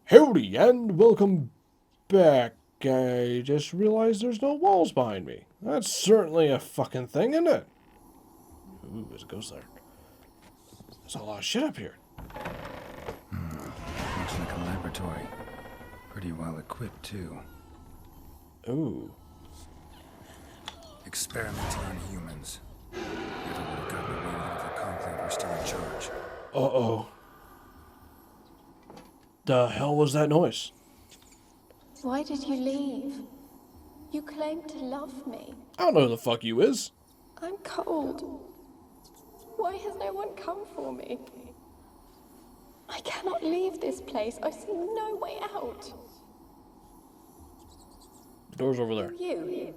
Howdy, and welcome back. I just realized there's no walls behind me. That's certainly a fucking thing, isn't it? Ooh, there's a ghost there. There's a lot of shit up here. Looks like a laboratory. Pretty well equipped, too. Ooh. Experimenting on humans. Never would have gotten away with it if the Conclave were still in charge. Uh-oh. The hell was that noise? Why did you leave? You claimed to love me. I don't know who the fuck you is. I'm cold. Why has no one come for me? I cannot leave this place. I see no way out. The door's over there. You?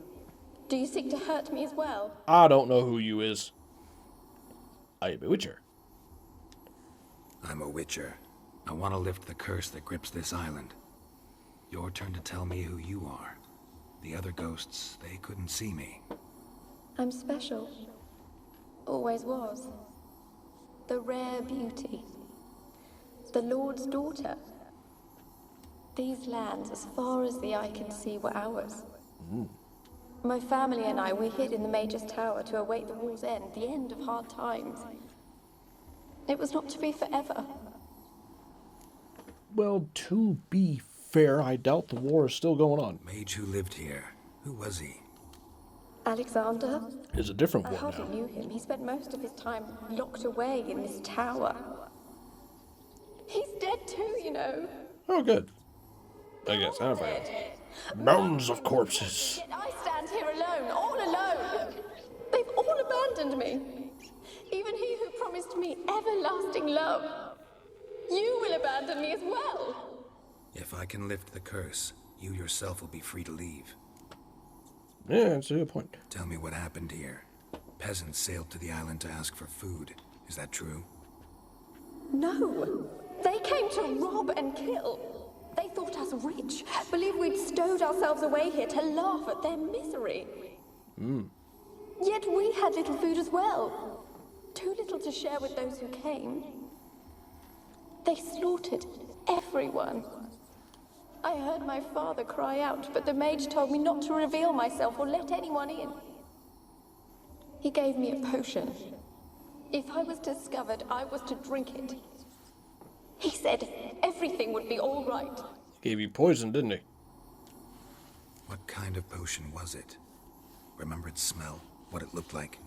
Do you seek to hurt me as well? I don't know who you is. I am a witcher. I'm a witcher. I want to lift the curse that grips this island. Your turn to tell me who you are. The other ghosts, they couldn't see me. I'm special. Always was. The rare beauty. The Lord's daughter. These lands, as far as the eye can see, were ours. My family and I, we hid in the Major's Tower to await the war's end, the end of hard times. It was not to be forever. Well, to be fair, I doubt the war is still going on. Mage who lived here. Who was he? Alexander? It's a different I war hardly now. knew him. He spent most of his time locked away in this tower. He's dead too, you know. Oh, good. I guess. I don't know. Mountains of corpses. Yet I stand here alone, all alone. They've all abandoned me. Even he who promised me everlasting love. You will abandon me as well. If I can lift the curse, you yourself will be free to leave. Yeah, that's a good point. Tell me what happened here. Peasants sailed to the island to ask for food. Is that true? No. They came to rob and kill. They thought us rich, believed we'd stowed ourselves away here to laugh at their misery. Yet we had little food as well. Too little to share with those who came. They slaughtered everyone. I heard my father cry out, but the mage told me not to reveal myself or let anyone in. He gave me a potion. If I was discovered, I was to drink it. He said everything would be all right. Gave you poison, didn't he? What kind of potion was it? Remember its smell? What it looked like?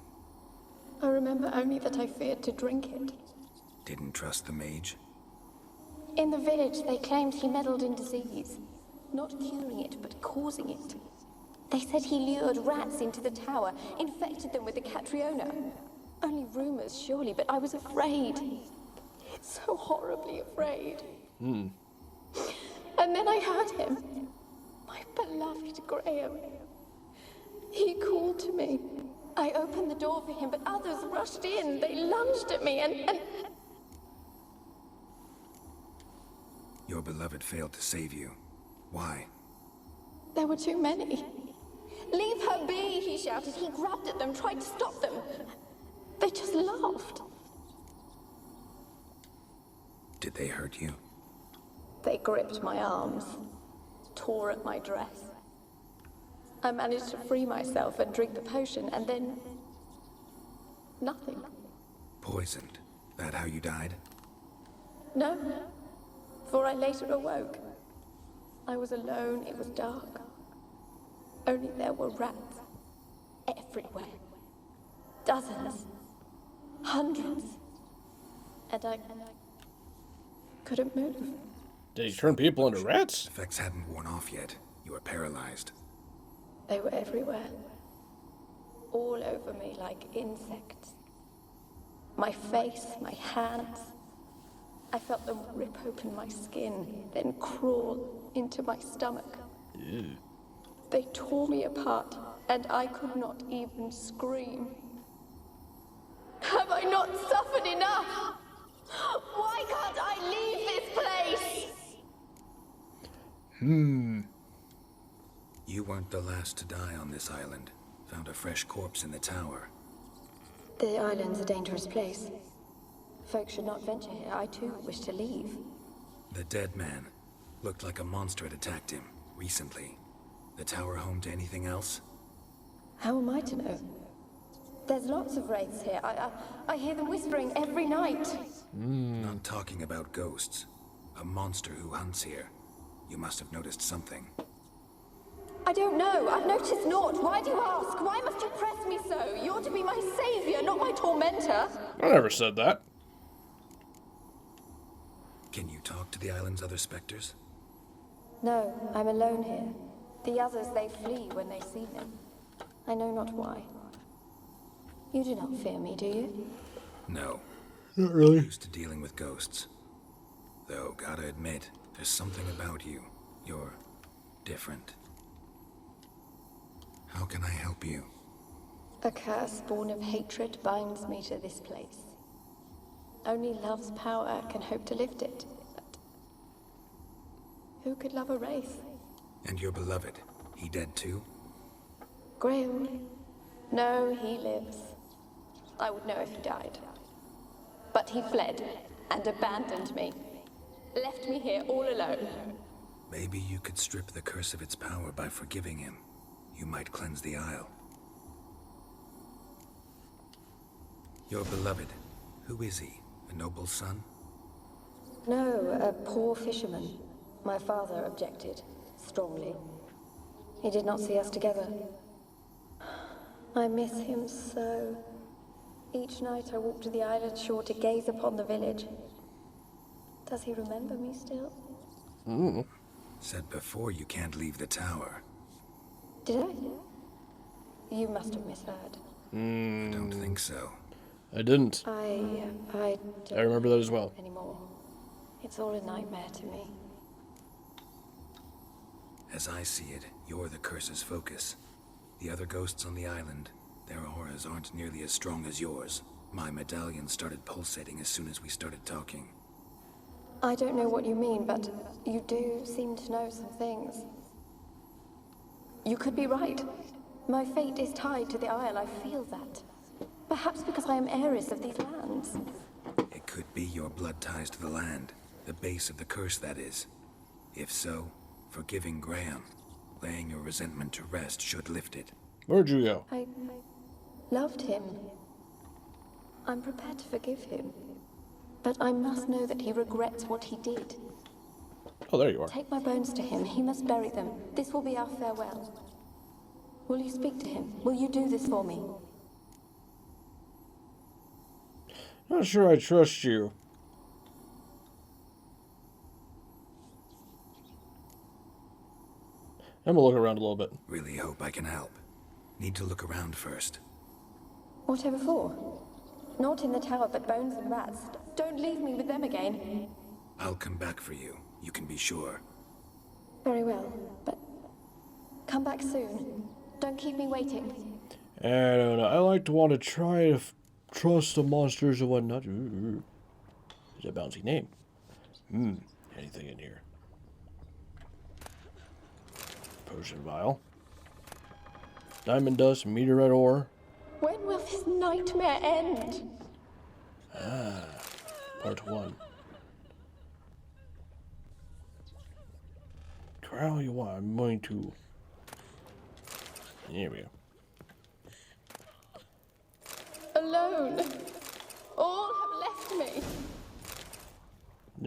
I remember only that I feared to drink it. Didn't trust the mage? In the village, they claimed he meddled in disease. Not curing it, but causing it. They said he lured rats into the tower, infected them with the Catriona. Only rumors, surely, but I was afraid. So horribly afraid. And then I heard him. My beloved Graham. He called to me. I opened the door for him, but others rushed in. They lunged at me and... Your beloved failed to save you. Why? There were too many. Leave her be, he shouted. He grabbed at them, tried to stop them. They just laughed. Did they hurt you? They gripped my arms, tore at my dress. I managed to free myself and drink the potion, and then... nothing. Poisoned. That how you died? No, for I later awoke. I was alone, it was dark. Only there were rats. Everywhere. Dozens. Hundreds. And I couldn't move. Did he turn people into rats? Effects hadn't worn off yet. You were paralyzed. They were everywhere. All over me like insects. My face, my hands. I felt them rip open my skin, then crawl into my stomach. Ew. They tore me apart, and I could not even scream. Have I not suffered enough? Why can't I leave this place? You weren't the last to die on this island. Found a fresh corpse in the tower. The island's a dangerous place. Folks should not venture here. I too wish to leave. The dead man. Looked like a monster had attacked him, recently. The tower home to anything else? How am I to know? There's lots of wraiths here. I hear them whispering every night. Not talking about ghosts. A monster who hunts here. You must have noticed something. I don't know. I've noticed naught. Why do you ask? Why must you press me so? You're to be my savior, not my tormentor. I never said that. Can you talk to the island's other specters? No, I'm alone here. The others, they flee when they see him. I know not why. You do not fear me, do you? No. Not really. Used to dealing with ghosts. Though, gotta admit, there's something about you. You're different. How can I help you? A curse born of hatred binds me to this place. Only love's power can hope to lift it. But who could love a wraith? And your beloved, he dead too? Graham? No, he lives. I would know if he died. But he fled and abandoned me. Left me here all alone. Maybe you could strip the curse of its power by forgiving him. You might cleanse the Isle. Your beloved, who is he? A noble son? No, a poor fisherman. My father objected, strongly. He did not see us together. I miss him so. Each night I walk to the island shore to gaze upon the village. Does he remember me still? Said before you can't leave the tower. Did I? You must have misheard. I don't think so. I didn't. I don't I remember that as well. anymore. It's all a nightmare to me. As I see it, you're the curse's focus. The other ghosts on the island, their auras aren't nearly as strong as yours. My medallion started pulsating as soon as we started talking. I don't know what you mean, but you do seem to know some things. You could be right. My fate is tied to the Isle, I feel that. Perhaps because I am heiress of these lands. It could be your blood ties to the land, the base of the curse, that is. If so, forgiving Graham, laying your resentment to rest should lift it. Where'd you go? I loved him. I'm prepared to forgive him. But I must know that he regrets what he did. Oh, there you are. Take my bones to him. He must bury them. This will be our farewell. Will you speak to him? Will you do this for me? Not sure I trust you. I'm gonna look around a little bit. Really hope I can help. Need to look around first. Whatever for? Not in the tower, but bones and rats. Don't leave me with them again. I'll come back for you, you can be sure. Very well, but come back soon. Don't keep me waiting. I don't know. I like to want to try to trust the monsters and whatnot. Ooh. It's a bouncy name. Anything in here? Potion vial. Diamond dust, meteorite ore. When will this nightmare end? Part 1. Corral you want. I'm going to... Here we go. Alone. All have left me.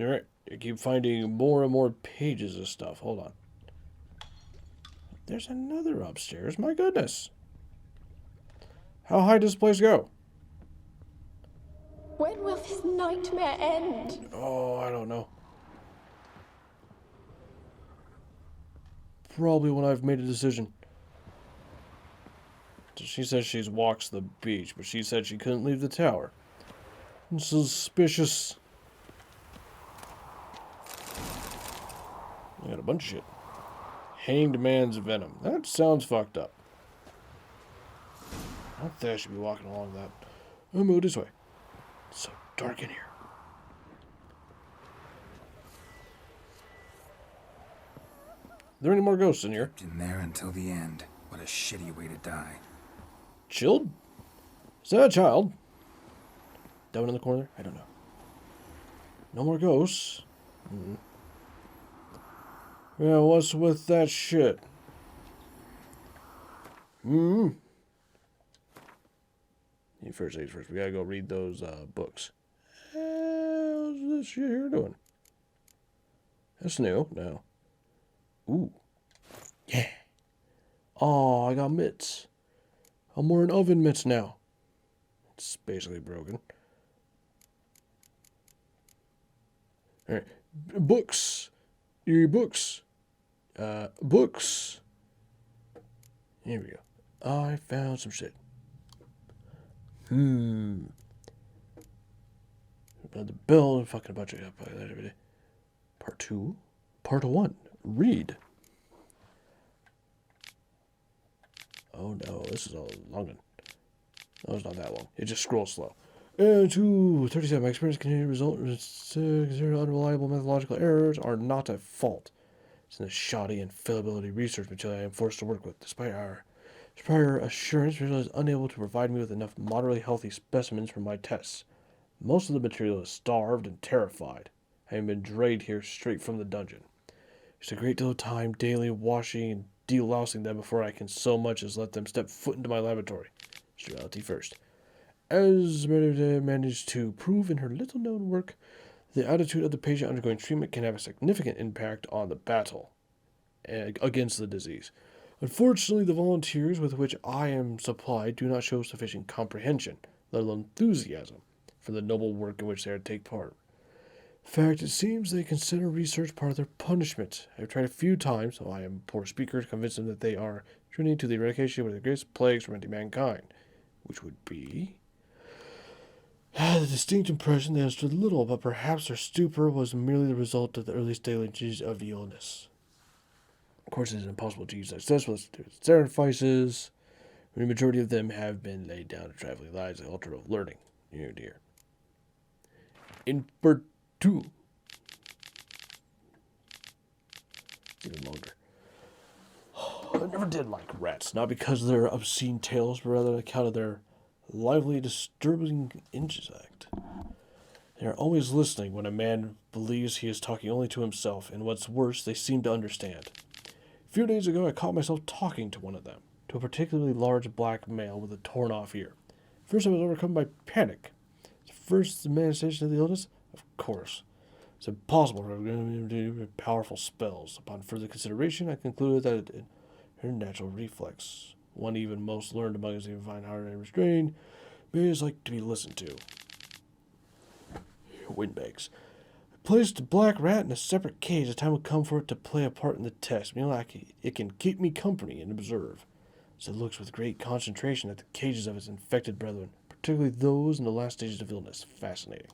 Alright, I keep finding more and more pages of stuff. Hold on. There's another upstairs. My goodness. How high does this place go? When will this nightmare end? Oh, I don't know. Probably when I've made a decision. She says she walks the beach, but she said she couldn't leave the tower. Suspicious. I got a bunch of shit. Hanged man's venom. That sounds fucked up. I don't think I should be walking along that. I'll move this way. It's so dark in here. Are there any more ghosts in here? In there until the end. What a shitty way to die. Chilled? Is that a child? Down in the corner? I don't know. No more ghosts. Yeah, what's with that shit? First things first, we gotta go read those books. What's this shit here doing? That's new. No. Ooh. Yeah. Oh, I got mitts. I'm wearing oven mitts now. It's basically broken. Alright. Books. Your books. Books. Here we go. I found some shit. About the bill and fucking bunch of Part 2. Part 1. Read. Oh no, this is a long one. No, it's not that long. It just scrolls slow. 237. My experience can result considered unreliable methodological errors are not at fault. It's in the shoddy and failability research material I am forced to work with. Despite our prior assurance, Rachel is unable to provide me with enough moderately healthy specimens for my tests. Most of the material is starved and terrified, having been dragged here straight from the dungeon. It's a great deal of time daily washing and delousing them before I can so much as let them step foot into my laboratory. Sterility first. As Meredith managed to prove in her little-known work, the attitude of the patient undergoing treatment can have a significant impact on the battle against the disease. Unfortunately, the volunteers with which I am supplied do not show sufficient comprehension, let alone enthusiasm, for the noble work in which they are to take part. In fact, it seems they consider research part of their punishment. I have tried a few times, though I am a poor speaker, to convince them that they are journeying to the eradication of the greatest plagues tormenting mankind, which would be the distinct impression they understood little, but perhaps their stupor was merely the result of the early stages of the illness. Of course, it is impossible to use successful sacrifices, when the majority of them have been laid down to traveling lives at the altar of learning. Oh dear. In part 2. Even longer. I never did like rats, not because of their obscene tales, but rather on account of their lively, disturbing intellect. They are always listening when a man believes he is talking only to himself, and what's worse, they seem to understand. A few days ago, I caught myself talking to one of them, to a particularly large black male with a torn-off ear. First, I was overcome by panic. First, the manifestation of the illness? Of course. It's impossible for him to do powerful spells. Upon further consideration, I concluded that her natural reflex, one even most learned among us even find hard and restrained, may just like to be listened to. Windbags. I placed a black rat in a separate cage. The time will come for it to play a part in the test. Meanwhile, it can keep me company and observe. So it looks with great concentration at the cages of its infected brethren, particularly those in the last stages of illness. Fascinating.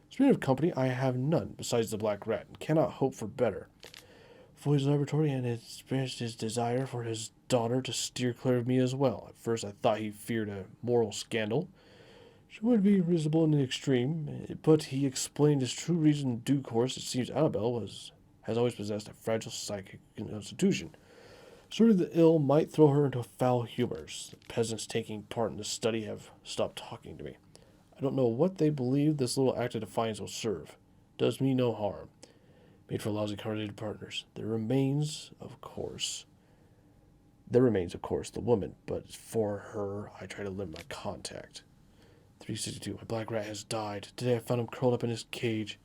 Speaking of company, I have none besides the black rat, and cannot hope for better. For his laboratory and expressed his desire for his daughter to steer clear of me as well. At first I thought he feared a moral scandal. She would be risible in the extreme, but he explained his true reason in due course. It seems Annabelle has always possessed a fragile psychic constitution. Certainly the ill might throw her into foul humors. The peasants taking part in the study have stopped talking to me. I don't know what they believe this little act of defiance will serve. Does me no harm. Made for lousy correlated partners. There remains, of course, the woman, but for her, I try to limit my contact. 362. My black rat has died. Today I found him curled up in his cage.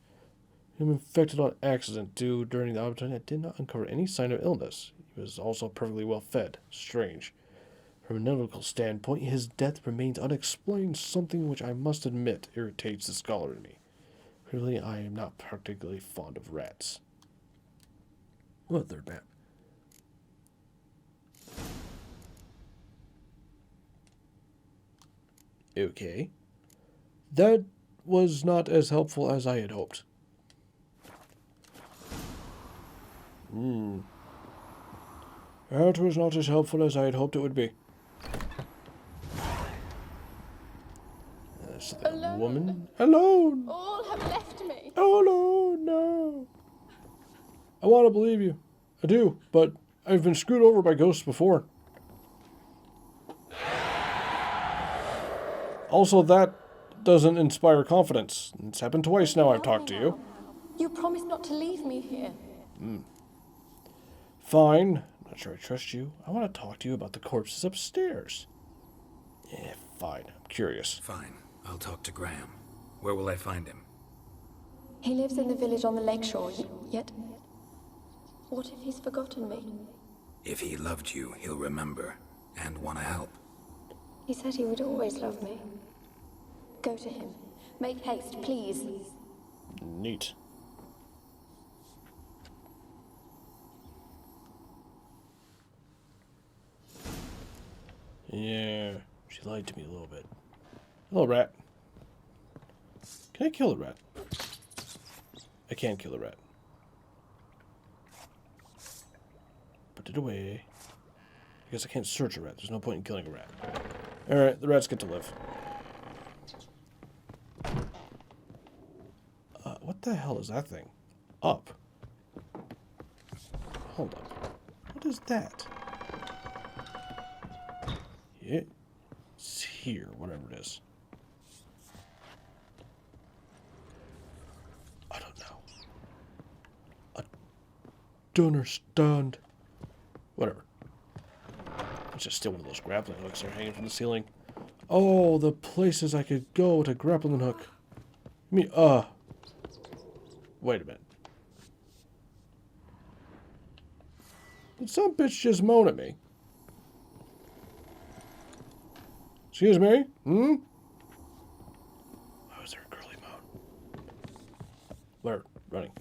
Him infected on accident due during the opportunity. I did not uncover any sign of illness. He was also perfectly well fed. Strange. From a medical standpoint, his death remains unexplained, something which I must admit irritates the scholar in me. Clearly, I am not particularly fond of rats. What third map? Okay. That was not as helpful as I had hoped. That was not as helpful as I had hoped it would be. That's the Alone. woman. Alone! All have left me. Oh no! I want to believe you. I do, but I've been screwed over by ghosts before. Also, that doesn't inspire confidence. It's happened twice now I've talked to you. You promised not to leave me here. Fine. I'm not sure I trust you. I want to talk to you about the corpses upstairs. Yeah, fine. I'm curious. Fine. I'll talk to Graham. Where will I find him? He lives in the village on the lakeshore, yet... What if he's forgotten me? If he loved you, he'll remember. And want to help. He said he would always love me. Go to him. Make haste, please. Neat. Yeah, she lied to me a little bit. Hello, rat. Can I kill a rat? I can't kill a rat. Put it away. I guess I can't search a rat. There's no point in killing a rat. Alright, the rats get to live. What the hell is that thing? Up. Hold up. What is that? It's here, whatever it is. I don't know. I don't understand. Whatever. It's just still one of those grappling hooks that are hanging from the ceiling. Oh, the places I could go with a grappling hook. Wait a minute. Did some bitch just moan at me? Excuse me? Hmm? Why was there a girly moan? Where? Running.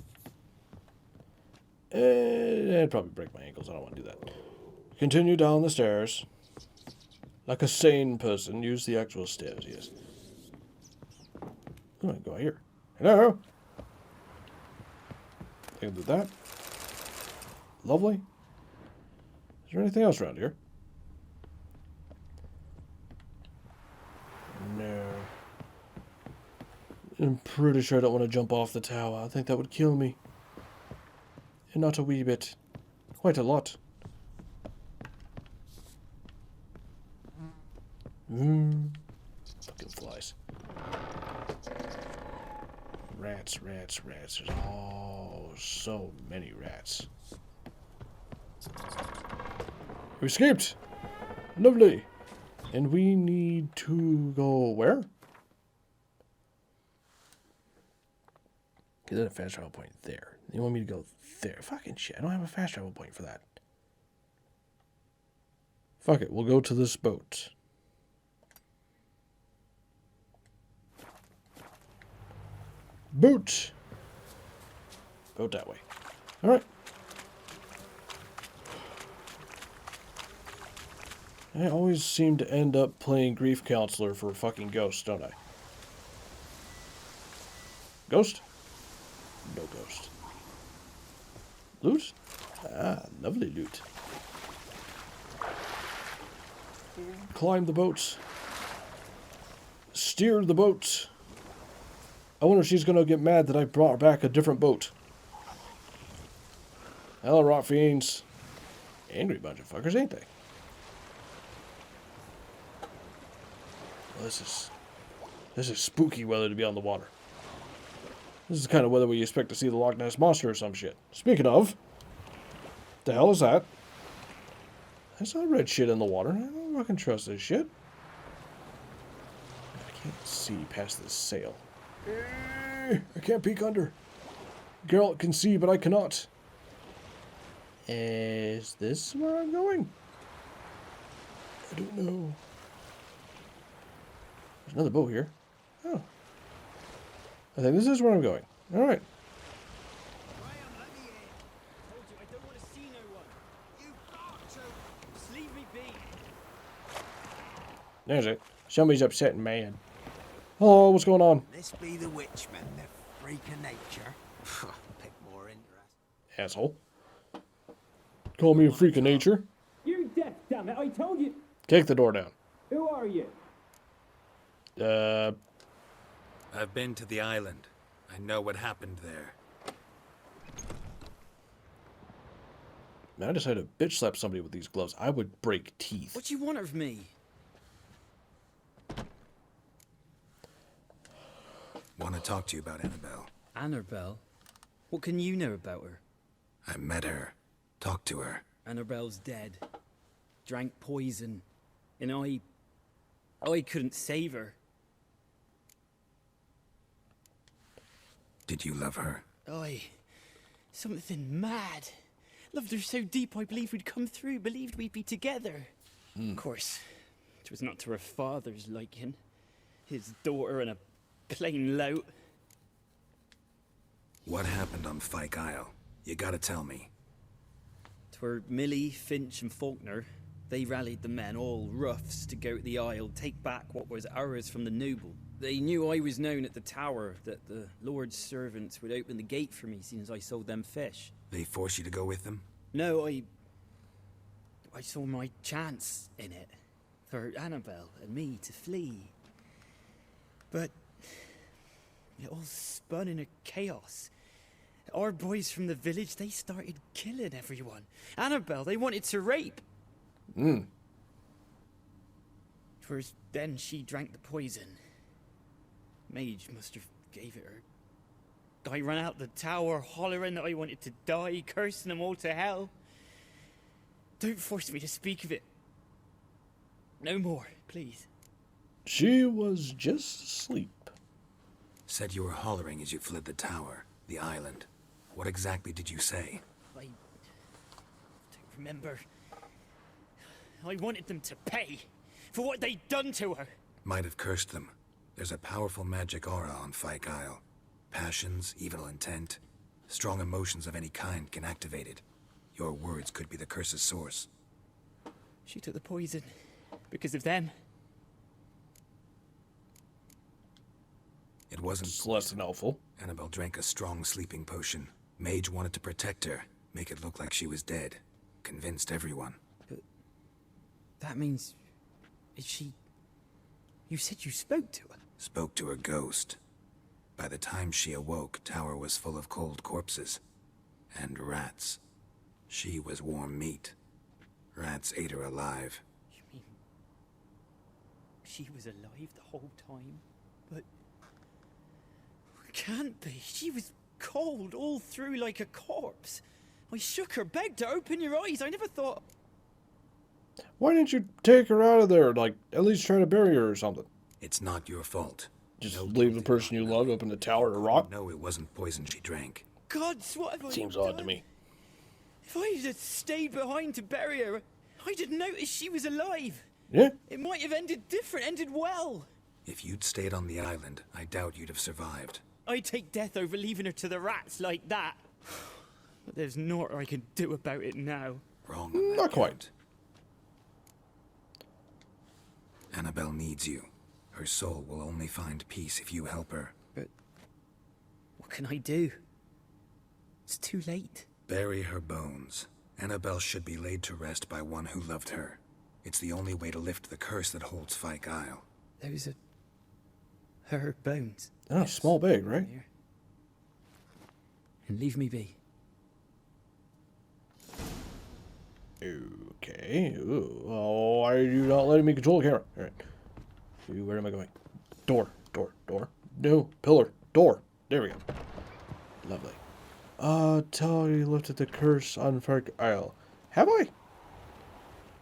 It'd probably break my ankles. I don't want to do that. Continue down the stairs. Like a sane person. Use the actual stairs, yes. Oh, I can go here. Hello? I can do that. Lovely. Is there anything else around here? No. I'm pretty sure I don't want to jump off the tower. I think that would kill me. And not a wee bit. Quite a lot. Fucking flies. Rats, rats, rats. There's so many rats. We escaped! Lovely! And we need to go where? Is that a fast travel point there? You want me to go there? Fucking shit, I don't have a fast travel point for that. Fuck it, we'll go to this boat. Boat! Boat that way. Alright. I always seem to end up playing grief counselor for a fucking ghost, don't I? Ghost? No ghost. Loot? Ah, lovely loot. Climb the boats. Steer the boats. I wonder if she's going to get mad that I brought back a different boat. Hello, rot fiends. Angry bunch of fuckers, ain't they? Well, this is spooky weather to be on the water. This is the kind of weather we expect to see the Loch Ness Monster or some shit. Speaking of, the hell is that? I saw red shit in the water. I don't fucking trust this shit. I can't see past this sail. I can't peek under. Geralt can see, but I cannot. Is this where I'm going? I don't know. There's another boat here. Oh. I think this is where I'm going. Alright. There's it. Somebody's upset and mad. Hello, what's going on? This be the witchman, the freak of nature. Pick more interest. Asshole. Call me a freak of nature. You deaf, damn it! I told you. Kick the door down. Who are you? I've been to the island. I know what happened there. Man, I decided to bitch slap somebody with these gloves. I would break teeth. What do you want of me? Want to talk to you about Annabelle. Annabelle? What can you know about her? I met her. Talked to her. Annabelle's dead. Drank poison. And I couldn't save her. Did you love her? Something mad. Loved her so deep I believed we'd come through, believed we'd be together. Of course, it was not to her father's liking. His daughter and a plain lout. What happened on Fyke Isle? You gotta tell me. 'Twere Millie, Finch and Faulkner. They rallied the men, all roughs, to go to the Isle, take back what was ours from the noble. They knew I was known at the tower, that the Lord's servants would open the gate for me, seeing as I sold them fish. They forced you to go with them? No, I saw my chance in it, for Annabelle and me to flee. But it all spun in a chaos. Our boys from the village, they started killing everyone. Annabelle, they wanted to rape. 'Twas then she drank the poison. Mage must have gave it her. I ran out the tower, hollering that I wanted to die, cursing them all to hell. Don't force me to speak of it. No more, please. She was just asleep. Said you were hollering as you fled the tower, the island. What exactly did you say? I don't remember. I wanted them to pay for what they'd done to her. Might have cursed them. There's a powerful magic aura on Fyke Isle. Passions, evil intent, strong emotions of any kind can activate it. Your words could be the curse's source. She took the poison because of them. It wasn't. It's less than helpful. Annabelle drank a strong sleeping potion. Mage wanted to protect her, make it look like she was dead. Convinced everyone. But that means... is she... You said you spoke to her? Spoke to her ghost. By the time she awoke, tower was full of cold corpses. And rats. She was warm meat. Rats ate her alive. You mean... she was alive the whole time? But... can't be. She was cold all through like a corpse. I shook her, begged her, open your eyes. I never thought... Why didn't you take her out of there? Like, at least try to bury her or something. It's not your fault. Just No leave the guilty person you one. loved up in the tower to rot? No, it wasn't poison she drank. Gods, what have I Seems done? odd to me. If I had stayed behind to bury her, I didn't notice she was alive. Yeah? It might have ended different, ended well. If you'd stayed on the island, I doubt you'd have survived. I'd take death over leaving her to the rats like that. But there's naught I can do about it now. Wrong on that Not quite. count. Annabelle needs you. Her soul will only find peace if you help her. But what can I do? It's too late. Bury her bones. Annabelle should be laid to rest by one who loved her. It's the only way to lift the curse that holds Fyke Isle. Those are her bones. Oh, small bag, right? Here. And leave me be. Okay. Ooh. Oh, why are you not letting me control the camera? Alright. Where am I going? Door. Door. Door. No. Pillar. Door. There we go. Lovely. Tell her you lifted the curse on Fyke Isle. Have I?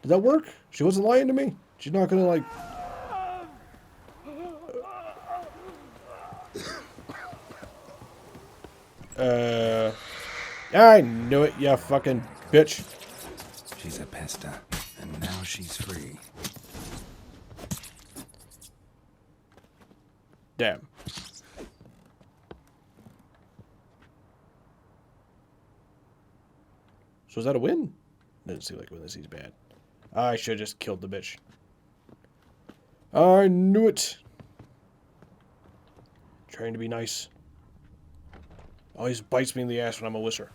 Did that work? She wasn't lying to me? She's not gonna, like... I knew it, you fucking bitch. She's a pesta, and now she's free. Damn. So is that a win? Doesn't seem like a win. This is bad. I should have just killed the bitch. I knew it. Trying to be nice. Always bites me in the ass when I'm a whisper.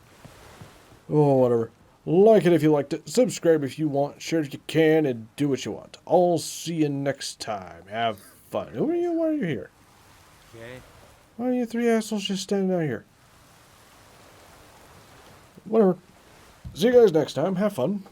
Oh, whatever. Like it if you liked it. Subscribe if you want. Share if you can. And do what you want. I'll see you next time. Have fun. Who are you? Why are you here? Okay. Why are you three assholes just standing out here? Whatever. See you guys next time. Have fun.